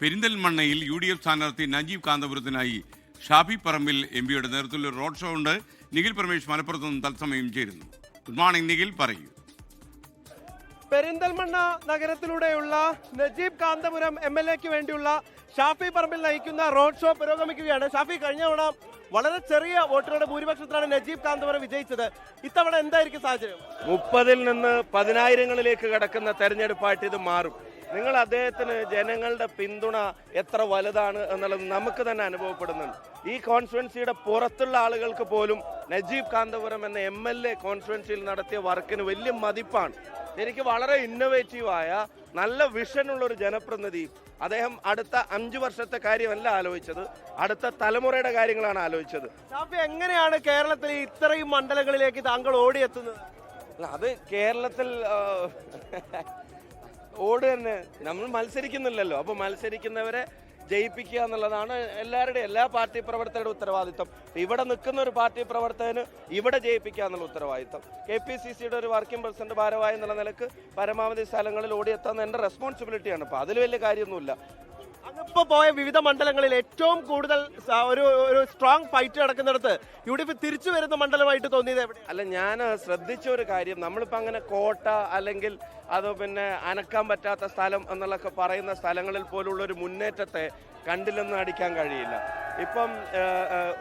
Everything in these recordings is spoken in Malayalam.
പെരിന്തൽമണ്ണയിൽ UDF സ്ഥാനാർത്ഥി നജീബ് കാന്തപുരത്തിനായി ഷാഫി പറമ്പിൽ MPയുടെ നേതൃത്വത്തിൽ റോഡ് ഷോ ഉണ്ട്. നിഖിൽ പ്രമേഷ് മലപ്പുറത്ത് നിന്ന് തത്സമയം ചേരുന്നു. ഗുഡ് മോർണിംഗ് നിഖിൽ, പറയൂ. പെരിന്തൽമണ്ണ നഗരത്തിലൂടെയുള്ള നജീബ് കാന്തപുരം MLAക്ക് വേണ്ടിയുള്ള ഷാഫി പറമ്പിൽ നയിക്കുന്ന റോഡ് ഷോ പുരോഗമിക്കുകയാണ്. ഷാഫി, കഴിഞ്ഞ തവണ വളരെ ചെറിയ വോട്ടുകളുടെ ഭൂരിപക്ഷത്തിലാണ് നജീബ് കാന്തപുരം വിജയിച്ചത്. ഇത്തവണ എന്തായിരിക്കും സാഹചര്യം? 30-ൽ നിന്ന് 10,000-ങ്ങളിലേക്ക് കടക്കുന്ന തെരഞ്ഞെടുപ്പായിട്ട് ഇത് മാറും. നിങ്ങൾ അദ്ദേഹത്തിന് ജനങ്ങളുടെ പിന്തുണ എത്ര വലുതാണ് എന്നുള്ളത് നമുക്ക് തന്നെ അനുഭവപ്പെടുന്നുണ്ട്. ഈ കോൺസ്റ്റിറ്റ്യുവൻസിയുടെ പുറത്തുള്ള ആളുകൾക്ക് പോലും നജീബ് കാന്തപുരം എന്ന MLA കോൺസ്റ്റിറ്റ്യുവൻസിയിൽ നടത്തിയ വർക്കിന് വലിയ മതിപ്പാണ്. എനിക്ക് വളരെ ഇന്നോവേറ്റീവായ നല്ല വിഷനുള്ള ഒരു ജനപ്രതിനിധി. അദ്ദേഹം അടുത്ത 5 വർഷത്തെ കാര്യമല്ല ആലോചിച്ചത്, അടുത്ത തലമുറയുടെ കാര്യങ്ങളാണ് ആലോചിച്ചത്. ഷാഫി, എങ്ങനെയാണ് കേരളത്തിൽ ഇത്രയും മണ്ഡലങ്ങളിലേക്ക് താങ്കൾ ഓടിയെത്തുന്നത്? അത് കേരളത്തിൽ ഓട് തന്നെ, നമ്മൾ മത്സരിക്കുന്നില്ലല്ലോ. അപ്പോൾ മത്സരിക്കുന്നവരെ ജയിപ്പിക്കുക എന്നുള്ളതാണ് എല്ലാ പാർട്ടി പ്രവർത്തകരുടെ ഉത്തരവാദിത്വം. ഇവിടെ നിൽക്കുന്ന ഒരു പാർട്ടി പ്രവർത്തകന് ഇവിടെ ജയിപ്പിക്കുക എന്നുള്ള ഉത്തരവാദിത്വം. KPCCയുടെ ഒരു വർക്കിംഗ് പ്രസിഡന്റ് ഭാരവാഹി എന്നുള്ള നിലക്ക് പരമാവധി സ്ഥലങ്ങളിൽ ഓടിയെത്താൻ എൻ്റെ റെസ്പോൺസിബിലിറ്റിയാണ്. അപ്പോൾ അതിൽ വലിയ കാര്യമൊന്നുമില്ല. അങ്ങിപ്പോ പോയ വിവിധ മണ്ഡലങ്ങളിൽ ഏറ്റവും കൂടുതൽ ഒരു സ്ട്രോങ് ഫൈറ്റ് നടക്കുന്നിടത്ത് UDF തിരിച്ചു വരുന്ന മണ്ഡലമായിട്ട് തോന്നിയത് എവിടെ? അല്ല, ഞാൻ ശ്രദ്ധിച്ച ഒരു കാര്യം, നമ്മളിപ്പോൾ അങ്ങനെ കോട്ട അല്ലെങ്കിൽ അത് പിന്നെ അനക്കാൻ പറ്റാത്ത സ്ഥലം എന്നുള്ളൊക്കെ പറയുന്ന സ്ഥലങ്ങളിൽ പോലുള്ള ഒരു മുന്നേറ്റത്തെ കണ്ടില്ലെന്ന് അടിക്കാൻ കഴിയില്ല. ഇപ്പം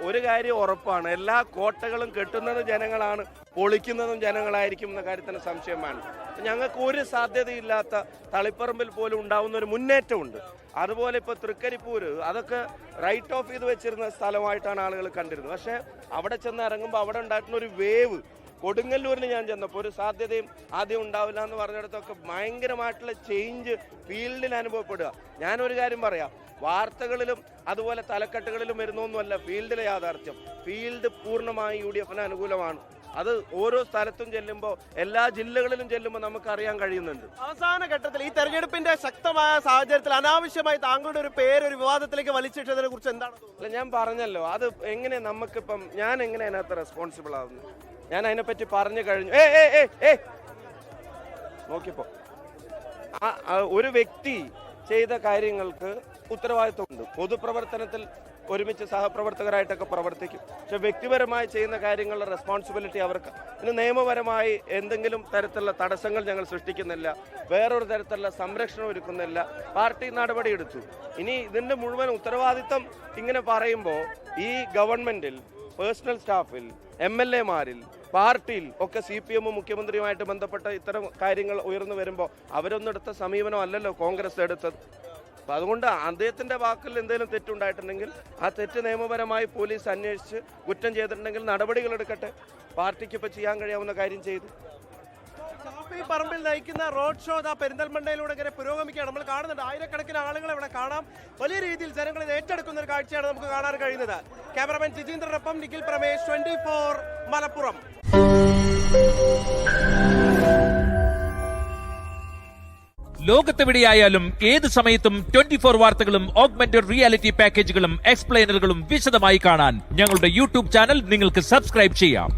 ഒരു കാര്യം ഉറപ്പാണ്, എല്ലാ കോട്ടകളും കെട്ടുന്നത് ജനങ്ങളാണ്, പൊളിക്കുന്നതും ജനങ്ങളായിരിക്കും എന്ന കാര്യത്തിന് സംശയമാണ്. ഞങ്ങൾക്ക് ഒരു സാധ്യതയില്ലാത്ത തളിപ്പറമ്പിൽ പോലും ഉണ്ടാവുന്ന ഒരു മുന്നേറ്റമുണ്ട്. അതുപോലെ ഇപ്പോൾ തൃക്കരിപ്പൂര് അതൊക്കെ റൈറ്റ് ഓഫ് ചെയ്ത് വെച്ചിരുന്ന സ്ഥലമായിട്ടാണ് ആളുകൾ കണ്ടിരുന്നത്. പക്ഷേ അവിടെ ചെന്ന് ഇറങ്ങുമ്പോൾ അവിടെ ഉണ്ടായിട്ടുള്ള ഒരു വേവ്, കൊടുങ്ങല്ലൂരിൽ ഞാൻ ചെന്നപ്പോൾ ഒരു സാധ്യതയും ആദ്യം ഉണ്ടാവില്ല എന്ന് പറഞ്ഞിടത്തൊക്കെ ഭയങ്കരമായിട്ടുള്ള ചേഞ്ച് ഫീൽഡിൽ അനുഭവപ്പെടുക. ഞാനൊരു കാര്യം പറയാം, വാർത്തകളിലും അതുപോലെ തലക്കെട്ടുകളിലും വരുന്നൊന്നുമല്ല ഫീൽഡിലെ യാഥാർത്ഥ്യം. ഫീൽഡ് പൂർണ്ണമായി UDFന് അനുകൂലമാണ്. അത് ഓരോ സ്ഥലത്തും ചെല്ലുമ്പോൾ, എല്ലാ ജില്ലകളിലും ചെല്ലുമ്പോൾ നമുക്ക് അറിയാൻ കഴിയുന്നുണ്ട്. അവസാന ഘട്ടത്തിൽ ഈ തെരഞ്ഞെടുപ്പിന്റെ ശക്തമായ സാഹചര്യത്തിൽ അനാവശ്യമായി താങ്കളുടെ ഒരു പേര് ഒരു വിവാദത്തിലേക്ക് വലിച്ചിട്ടതിനെ കുറിച്ച് എന്താണ്? അല്ല, ഞാൻ പറഞ്ഞല്ലോ, അത് എങ്ങനെ നമുക്കിപ്പം ഞാൻ എങ്ങനെ അതിനകത്ത് റെസ്പോൺസിബിൾ ആവുന്നു? ഞാൻ അതിനെപ്പറ്റി പറഞ്ഞു കഴിഞ്ഞു. നോക്കിയപ്പോ ഒരു വ്യക്തി ചെയ്ത കാര്യങ്ങൾക്ക് ഉത്തരവാദിത്വമുണ്ട്. പൊതുപ്രവർത്തനത്തിൽ ഒരുമിച്ച് സഹപ്രവർത്തകരായിട്ടൊക്കെ പ്രവർത്തിക്കും. പക്ഷെ വ്യക്തിപരമായി ചെയ്യുന്ന കാര്യങ്ങളുടെ റെസ്പോൺസിബിലിറ്റി അവർക്ക്. ഇന്ന് നിയമപരമായി എന്തെങ്കിലും തരത്തിലുള്ള തടസ്സങ്ങൾ ഞങ്ങൾ സൃഷ്ടിക്കുന്നില്ല, വേറൊരു തരത്തിലുള്ള സംരക്ഷണം ഒരുക്കുന്നില്ല, പാർട്ടി നടപടിയെടുത്തു. ഇനി ഇതിൻ്റെ മുഴുവൻ ഉത്തരവാദിത്തം ഇങ്ങനെ പറയുമ്പോൾ ഈ ഗവൺമെന്റിൽ, പേഴ്സണൽ സ്റ്റാഫിൽ, MLAമാരിൽ, പാർട്ടിയിൽ ഒക്കെ CPM മുഖ്യമന്ത്രിയുമായിട്ട് ബന്ധപ്പെട്ട ഇത്തരം കാര്യങ്ങൾ ഉയർന്നു വരുമ്പോൾ അവരൊന്നും എടുത്ത സമീപനം അല്ലല്ലോ കോൺഗ്രസ് എടുത്തത്. അപ്പം അതുകൊണ്ട് അദ്ദേഹത്തിൻ്റെ വാക്കിൽ എന്തെങ്കിലും തെറ്റുണ്ടായിട്ടുണ്ടെങ്കിൽ ആ തെറ്റ് നിയമപരമായി പോലീസ് അന്വേഷിച്ച് കുറ്റം ചെയ്തിട്ടുണ്ടെങ്കിൽ നടപടികൾ എടുക്കട്ടെ. പാർട്ടിക്ക് ഇപ്പോൾ ചെയ്യാൻ കഴിയാവുന്ന കാര്യം ചെയ്തു. ഷാഫി പറമ്പിൽ നയിക്കുന്ന റോഡ് ഷോ പെരിന്തൽമണ്ണയിലൂടെ ഇങ്ങനെ പുരോഗമിക്കുകയാണ്. നമ്മൾ കാണുന്നുണ്ട്, ആയിരക്കണക്കിന് ആളുകൾ ഇവിടെ കാണാം. വലിയ രീതിയിൽ ജനങ്ങൾ ഇത് ഏറ്റെടുക്കുന്ന ഒരു കാഴ്ചയാണ് നമുക്ക് കാണാൻ കഴിയുന്നത്. ക്യാമറമാൻ ജിജീന്ദ്രനൊപ്പം നിഖിൽ പ്രമേഷ്, 24 മലപ്പുറം. ലോകത്തെവിടെയായാലും ഏത് സമയത്തും 24 വാർത്തകളും ഓഗ്മെന്റഡ് റിയാലിറ്റി പാക്കേജുകളും എക്സ്പ്ലെയിനറുകളും വിശദമായി കാണാൻ ഞങ്ങളുടെ YouTube ചാനൽ നിങ്ങൾക്ക് സബ്സ്ക്രൈബ് ചെയ്യാം.